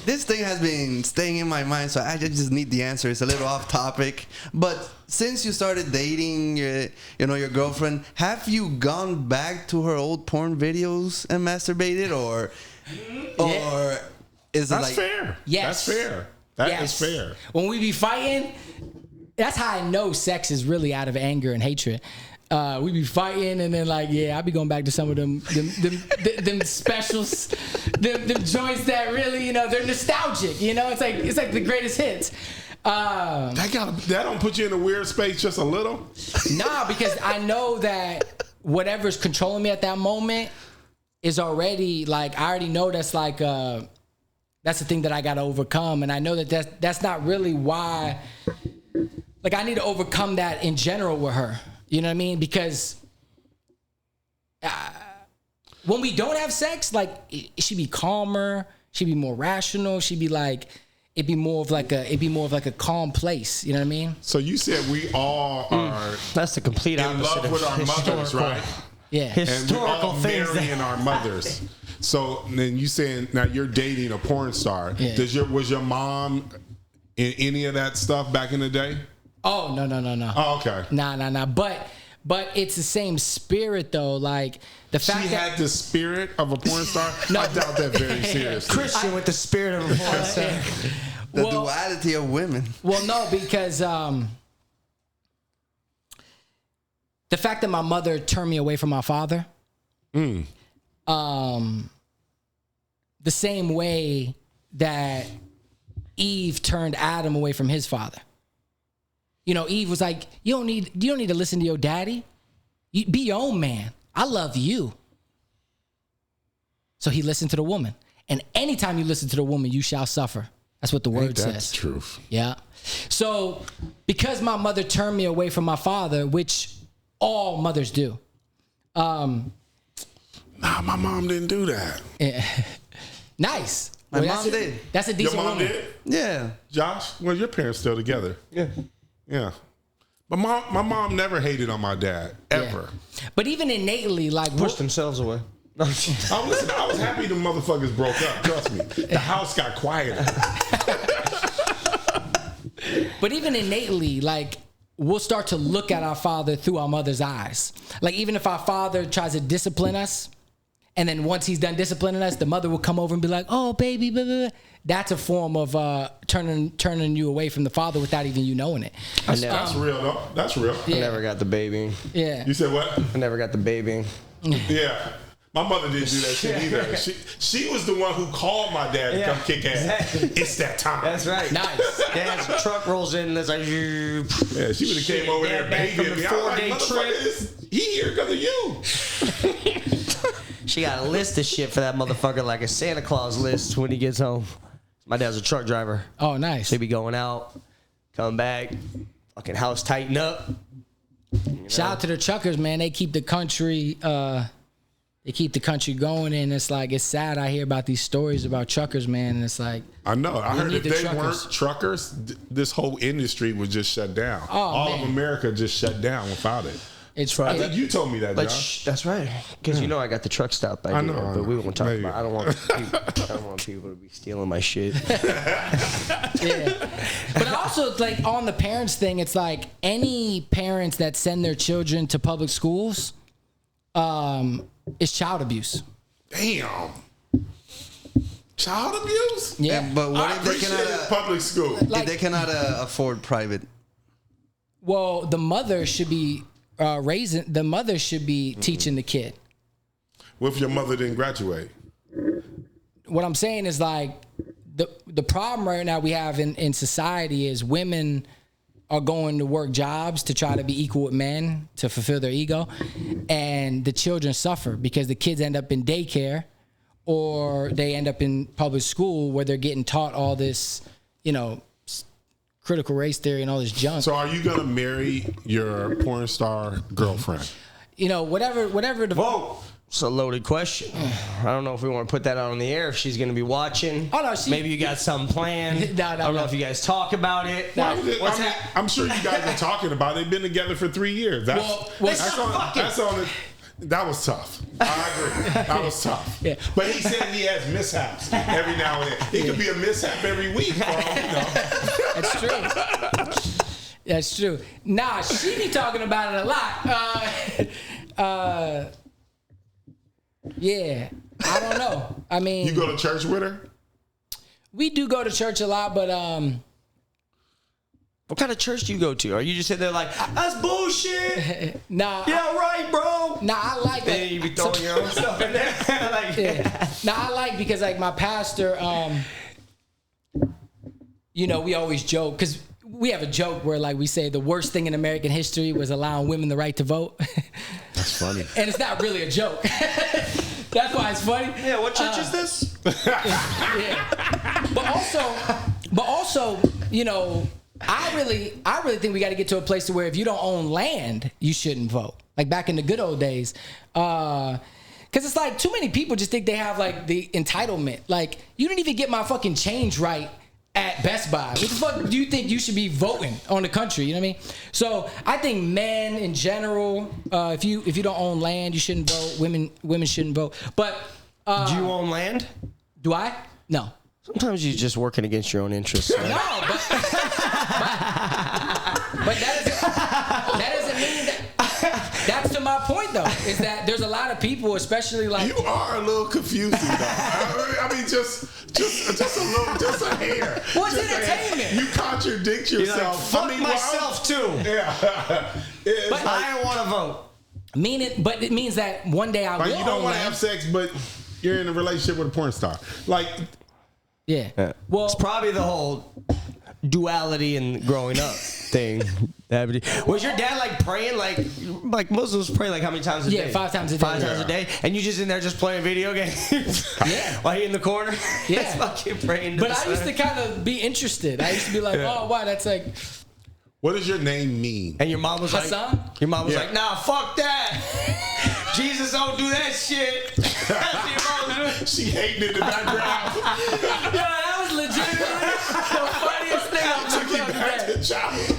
this thing has been staying in my mind, so I just need the answer. It's a little off topic, but since you started dating your girlfriend, have you gone back to her old porn videos and masturbated, or is it That's like fair? Yes. That's fair. That is fair. When we be fighting, that's how I know sex is really out of anger and hatred. We be fighting, and then like, I be going back to some of them specials, them joints that really, they're nostalgic. It's like the greatest hits. That don't put you in a weird space just a little? Nah, because I know that whatever's controlling me at that moment is already like, I already know that's like that's the thing that I got to overcome, and I know that that's not really why. Like, I need to overcome that in general with her. You know what I mean? Because when we don't have sex, like, she'd be calmer, she'd be more rational, she'd be like, it'd be more of like a calm place. You know what I mean? So you said we all are that's the complete in opposite love with our mothers, right? Yeah. And we're all marrying our mothers. So then you saying now you're dating a porn star. Yeah. Was your mom in any of that stuff back in the day? Oh, no. Oh, okay. Nah. But it's the same spirit, though. Like, the fact she that... had the spirit of a porn star? No. I doubt that very seriously. Christian with the spirit of a porn star. The duality of women. Well, no, because the fact that my mother turned me away from my father, the same way that Eve turned Adam away from his father. Eve was like, you don't need to listen to your daddy. Be your own man. I love you. So he listened to the woman. And anytime you listen to the woman, you shall suffer. That's what the word says. That's truth. Yeah. So because my mother turned me away from my father, which all mothers do. Nah, my mom didn't do that. Nice. My mom did. That's a decent Your mom woman. did? Yeah. Josh, well, your parents still together. Yeah. But my mom never hated on my dad, ever. Yeah. But even innately, like... Pushed themselves away. I was happy the motherfuckers broke up. Trust me. The house got quieter. But even innately, like, we'll start to look at our father through our mother's eyes. Like, even if our father tries to discipline us, and then once he's done disciplining us, the mother will come over and be like, oh, baby, blah, blah, blah. That's a form of turning you away from the father without even you knowing it. That's real, though. That's real. I never got the baby. Yeah. You said what? I never got the baby. Yeah. My mother didn't do that shit either. She was the one who called my dad to come kick ass. Exactly. It's that time. That's right. Nice. Dad's truck rolls in and it's like... Yeah, she would have came over there babying me. I was like, motherfucker, he here because of you. She got a list of shit for that motherfucker, like a Santa Claus list when he gets home. My dad's a truck driver. Oh, nice. He'd be going out, come back, fucking house tighten up. Shout out to the truckers, man. They keep the country... They keep the country going, and it's like, it's sad. I hear about these stories about truckers, man, and it's like, I know. I heard if they truckers. weren't truckers, this whole industry would just shut down. Oh, all man. of America just shut down without it. It's I think you told me that, But Josh. that's right, because you know I got the truck stop by here, but we won't talk Maybe. about. I don't want people to be stealing my shit. Yeah. But also, like, on the parents thing, it's like any parents that send their children to public schools, is child abuse. Damn. Child abuse? Yeah. But what I if they appreciate cannot public school. if they cannot afford private? Well, the mother should be teaching the kid. What if your mother didn't graduate? What I'm saying is, like, the problem right now we have in society is women are going to work jobs to try to be equal with men to fulfill their ego, and the children suffer because the kids end up in daycare or they end up in public school where they're getting taught all this, critical race theory and all this junk. So are you going to marry your porn star girlfriend? Whatever the... Whoa. It's a loaded question. I don't know if we want to put that out on the air. If she's going to be watching, maybe you got something planned. I don't know if you guys talk about it. I'm sure you guys are talking about it. They've been together for 3 years. That's on it. That was tough. I agree. That was tough. Yeah. But he said he has mishaps every now and then. It could be a mishap every week. For all we know. That's true. That's true. Nah, she be talking about it a lot. Yeah, I don't know. I mean, you go to church with her? We do go to church a lot, but what kind of church do you go to? Are you just sitting there like, that's bullshit? Nah. Yeah, right, bro. Nah, I like that. You be throwing your own stuff in there. Like, yeah. Nah, I like because like my pastor, you know, we always joke because we have a joke where like we say the worst thing in American history was allowing women the right to vote. That's funny. And it's not really a joke. That's why it's funny. Yeah, what church is this? Yeah. But also, you know, I really think we got to get to a place to where if you don't own land, you shouldn't vote. Like back in the good old days. Because it's like too many people just think they have like the entitlement. Like you didn't even get my fucking change right at Best Buy. What the fuck do you think you should be voting on the country? You know what I mean? So I think men in general, if you don't own land, you shouldn't vote. Women shouldn't vote. But do you own land? Do I? No. Sometimes you're just working against your own interests. Right? No, but that doesn't mean that. That's to my point though. Is that there's a lot of people, especially like you are a little confusing though. I mean, just a hair. What's entertainment? You contradict yourself. You're like, fuck myself too. Yeah. But like, I don't want to vote. But it means that one day I will. Like you don't want to have sex, but you're in a relationship with a porn star. Like, yeah. Well, it's probably the whole duality and growing up thing. Was your dad like praying like Muslims pray like how many times a day? Yeah, 5 times a day. 5 times a day, and you just in there just playing video games. Yeah. While you in the corner. Yeah. Fucking praying. But I used to kind of be interested. I used to be like, oh wow, that's like. What does your name mean? And your mom was Hassan? like, like, nah, fuck that. Jesus don't do that shit. She hating in the background. Yeah, that was legitimately the funniest thing I've took you back to childhood.